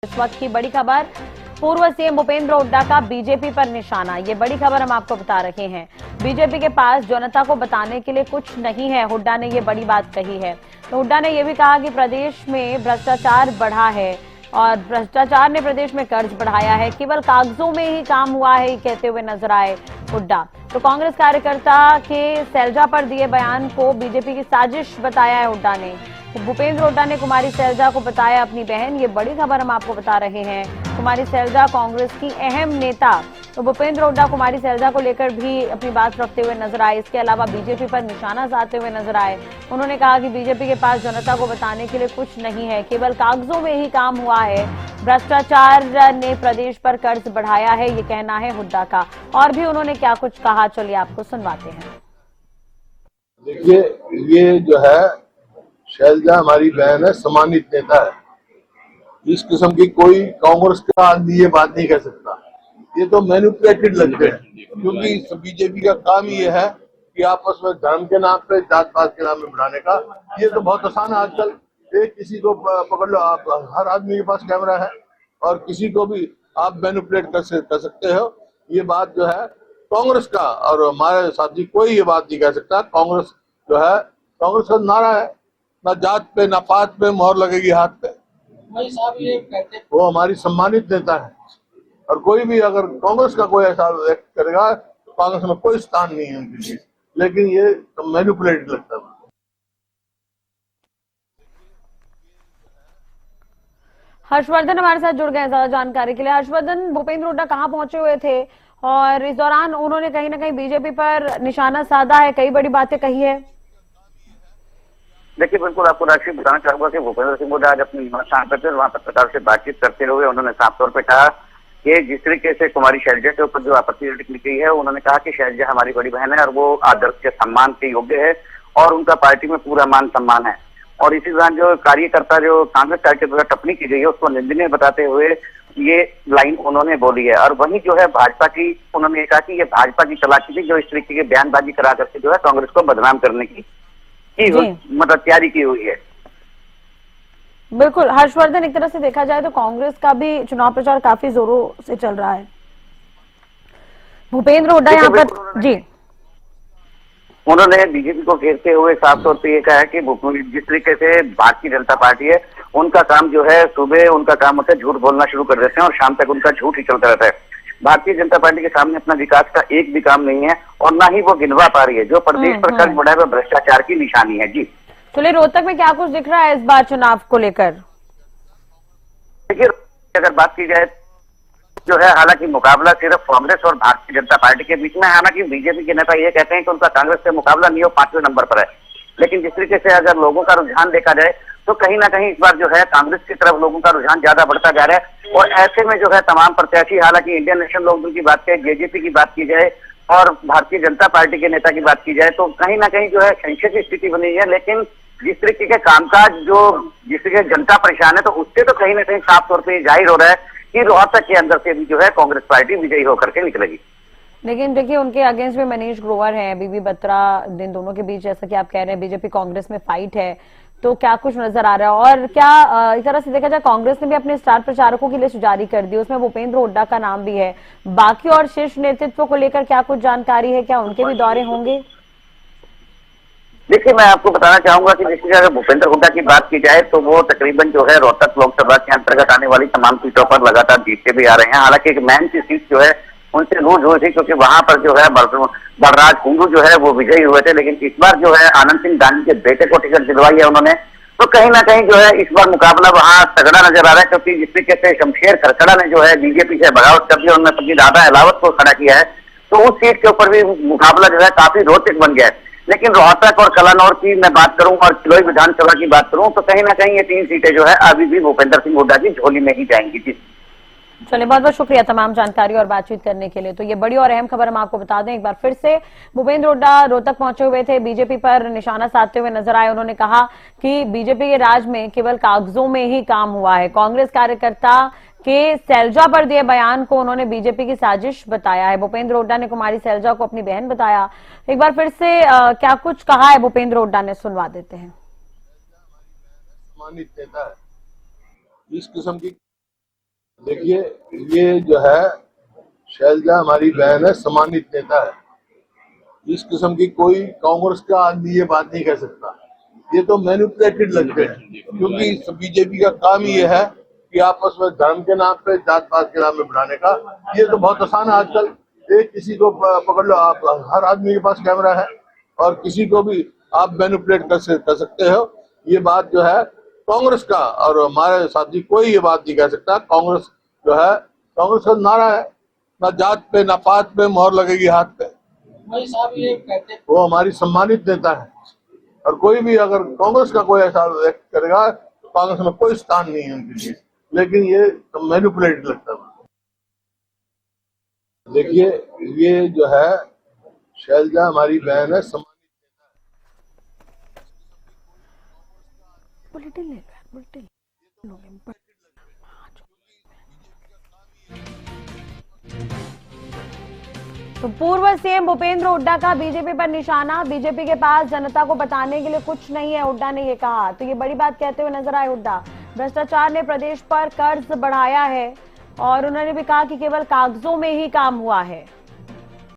इस वक्त की बड़ी खबर, पूर्व सीएम भूपेंद्र हुड्डा का बीजेपी पर निशाना। ये बड़ी खबर हम आपको बता रहे हैं। बीजेपी के पास जनता को बताने के लिए कुछ नहीं है, हुड्डा ने ये बड़ी बात कही है। तो हुड्डा ने यह भी कहा कि प्रदेश में भ्रष्टाचार बढ़ा है और भ्रष्टाचार ने प्रदेश में कर्ज बढ़ाया है, केवल कागजों में ही काम हुआ है, कहते हुए नजर आए हुड्डा। तो कांग्रेस कार्यकर्ता के सैलजा पर दिए बयान को बीजेपी की साजिश बताया है हुड्डा ने। भूपेंद्र हुड्डा ने कुमारी सैलजा को बताया अपनी बहन। ये बड़ी खबर हम आपको बता रहे हैं। कुमारी सैलजा कांग्रेस की अहम नेता, तो भूपेंद्र हुड्डा कुमारी सैलजा को लेकर भी अपनी बात रखते हुए नजर आए। इसके अलावा बीजेपी पर निशाना साधते हुए नजर आए। उन्होंने कहा कि बीजेपी के पास जनता को बताने के लिए कुछ नहीं है, केवल कागजों में ही काम हुआ है। भ्रष्टाचार ने प्रदेश पर कर्ज बढ़ाया है, ये कहना है हुड्डा का। और भी उन्होंने क्या कुछ कहा, चलिए आपको सुनवाते हैं। देखिए, ये जो है शैलजा हमारी बहन है, सम्मानित नेता है। इस किस्म की कोई कांग्रेस का आदमी ये बात नहीं कह सकता। ये तो मैनिपुलेटेड लगते हैं, क्योंकि बीजेपी का काम ये है कि आपस में धर्म के नाम पे, जात पात के नाम पे बढ़ाने का। ये तो बहुत आसान है आजकल। एक किसी को पकड़ लो, आप हर आदमी के पास कैमरा है और किसी को भी आप मैनिपुलेट कर सकते हो। ये बात जो है कांग्रेस का और हमारे साथी कोई ये बात नहीं कह सकता। कांग्रेस जो है, कांग्रेस का नारा है, ना जात पे ना पात पे मोहर लगेगी हाथ पे। वो हमारी सम्मानित नेता है और कोई भी अगर कांग्रेस का कोई ऐसा व्यक्त करेगा तो कांग्रेस में कोई स्थान नहीं है उनके लिए। लेकिन ये मैनिपुलेटेड लगता है। हर्षवर्धन हमारे साथ जुड़ गए ज्यादा जानकारी के लिए। हर्षवर्धन, भूपेंद्र हुड्डा कहाँ पहुंचे हुए थे और इस दौरान उन्होंने कहीं ना कहीं बीजेपी पर निशाना साधा है, कई बड़ी बातें कही है। देखिए, बिल्कुल आपको राशि बताना चाहूंगा कि भूपेंद्र सिंह हुड्डा आज अपनी निवास स्थान पर थे। वहां पत्रकार से बातचीत करते हुए उन्होंने साफ तौर पर कहा कि जिस तरीके से कुमारी सैलजा के ऊपर जो आपत्ति निकली गई है, उन्होंने कहा कि सैलजा हमारी बड़ी बहन है और वो आदर्श के सम्मान के योग्य है और उनका पार्टी में पूरा मान सम्मान है। और इसी दौरान जो कार्यकर्ता, जो कांग्रेस कार्यकर्ता द्वारा टिप्पणी की गई है, उसको निंदनीय बताते हुए ये लाइन उन्होंने बोली है। और वहीं जो है भाजपा की, उन्होंने कहा कि ये भाजपा की चालाकी थी जो इस तरीके की बयानबाजी करा करके जो है कांग्रेस को बदनाम करने की मतलब तैयारी की हुई है। बिल्कुल हर्षवर्धन, एक तरह से देखा जाए तो कांग्रेस का भी चुनाव प्रचार काफी जोरों से चल रहा है। भूपेंद्र हुड्डा यहाँ पर जी, उन्होंने बीजेपी को घेरते हुए साफ तौर पे ये कहा है कि जिस तरीके से भारतीय जनता पार्टी है, उनका काम जो है, सुबह उनका काम होता है झूठ बोलना शुरू कर देते हैं और शाम तक उनका झूठ ही चलता रहता है। भारतीय जनता पार्टी के सामने अपना विकास का एक भी काम नहीं है और ना ही वो गिनवा पा रही है। जो प्रदेश पर कर्ज बढ़ा है वो भ्रष्टाचार की निशानी है। जी चलिए, रोहतक में क्या कुछ दिख रहा है इस बार चुनाव को लेकर? देखिए, अगर बात की जाए जो है, हालांकि मुकाबला सिर्फ कांग्रेस और भारतीय जनता पार्टी के बीच में है। हालांकि बीजेपी के नेता ये कहते हैं कि उनका कांग्रेस से मुकाबला नहीं हो, 5वें नंबर पर है। लेकिन जिस तरीके से अगर लोगों का रुझान देखा जाए तो कहीं ना कहीं इस बार जो है कांग्रेस की तरफ लोगों का रुझान ज्यादा बढ़ता जा रहा है। और ऐसे में जो है तमाम प्रत्याशी, हालांकि इंडियन नेशनल लोकदल की बात करें, जेजेपी की बात की जाए और भारतीय जनता पार्टी के नेता की बात की जाए, तो कहीं ना कहीं जो है संशय की स्थिति बनी है। लेकिन जिस तरीके के कामकाज, जो जिस तरीके जनता परेशान है, तो उससे तो कहीं ना कहीं साफ तौर पर जाहिर हो रहा है कि रोहतक के अंदर से भी जो है कांग्रेस पार्टी विजयी होकर के निकलेगी। लेकिन देखिए, उनके अगेंस्ट में मनीष ग्रोवर हैं, बीबी बत्रा, इन दोनों के बीच जैसा कि आप कह रहे हैं बीजेपी कांग्रेस में फाइट है, तो क्या कुछ नजर आ रहा है? और क्या इस तरह से देखा जाए, कांग्रेस ने भी अपने स्टार प्रचारकों की लिस्ट जारी कर दी, उसमें भूपेंद्र हुड्डा का नाम भी है। बाकी और शीर्ष नेतृत्व को लेकर क्या कुछ जानकारी है? क्या उनके भी दौरे होंगे? देखिए, मैं आपको बताना चाहूंगा कि जैसे अगर भूपेंद्र हुड्डा की बात की जाए तो वो तकरीबन जो है रोहतक लोकसभा के अंतर्गत आने वाली तमाम सीटों पर लगातार जीतते भी आ रहे हैं। हालांकि एक मैन की सीट जो है उनसे लूज हुई थी, क्योंकि वहां पर जो है बलराज कुंडू जो है वो विजयी हुए थे। लेकिन इस बार जो है आनंद सिंह गांधी के बेटे को टिकट दिलवाई है उन्होंने। तो कहीं ना कहीं जो है इस बार मुकाबला वहां तगड़ा नजर आ रहा है, क्योंकि जिस तरीके से शमशेर खरखड़ा ने जो है बीजेपी से बगावत कर दी, उन्होंने अपनी राधा अलावत को खड़ा किया है, तो उस सीट के ऊपर भी मुकाबला जो है काफी रोचक बन गया है। लेकिन रोहतक और कलानौर की मैं बात करूं और किलोई विधानसभा की बात करूं तो कहीं ना कहीं ये 3 सीटें जो है अभी भी भूपेंद्र सिंह हुड्डा की झोली में ही जाएंगी। चलिए, बहुत बहुत शुक्रिया तमाम जानकारी और बातचीत करने के लिए। तो ये बड़ी और अहम खबर हम आपको बता दें एक बार फिर से। भूपेंद्र हुड्डा रोहतक पहुंचे हुए थे, बीजेपी पर निशाना साधते हुए नजर आए। उन्होंने कहा कि बीजेपी के राज में केवल कागजों में ही काम हुआ है। कांग्रेस कार्यकर्ता के सैलजा पर दिए बयान को उन्होंने बीजेपी की साजिश बताया है। भूपेंद्र हुड्डा ने कुमारी सैलजा को अपनी बहन बताया। एक बार फिर से क्या कुछ कहा है भूपेंद्र हुड्डा ने, सुनवा देते हैं। सम्मानित नेता है। इस किस्म की देखिए, ये जो है शैलजा हमारी बहन है, सम्मानित नेता है। इस किस्म की कोई कांग्रेस का आदमी ये बात नहीं कह सकता। ये तो मैनिपुलेटेड लगते हैं, क्योंकि बीजेपी का काम ये है कि आपस में धर्म के नाम पे, जात पात के नाम पे बढ़ाने का। ये तो बहुत आसान है आजकल। एक किसी को पकड़ लो, आप हर आदमी के पास कैमरा है और किसी को भी आप मैनिपुलेट कर सकते हो। ये बात जो है कांग्रेस का, और हमारे साथी कोई ये बात नहीं कह सकता। कांग्रेस जो है, कांग्रेस का नारा है, ना जात पे ना पात पे मोहर लगेगी हाथ पे। भाई साहब ये कहते वो हमारी सम्मानित नेता है, और कोई भी अगर कांग्रेस का कोई ऐसा व्यक्त करेगा तो कांग्रेस में कोई स्थान नहीं है उनके लिए। लेकिन ये मैनिपुलेटेड लगता है। देखिए, ये जो है शैलजा हमारी बहन है, सम्मानित बुलेटिन ले लो, बुलेटिन लोगे। तो पूर्व सीएम भूपेंद्र हुड्डा का बीजेपी पर निशाना। बीजेपी के पास जनता को बताने के लिए कुछ नहीं है, हुड्डा ने ये कहा। तो ये बड़ी बात कहते हुए नजर आए हुड्डा। भ्रष्टाचार ने प्रदेश पर कर्ज बढ़ाया है और उन्होंने भी कहा कि केवल कागजों में ही काम हुआ है।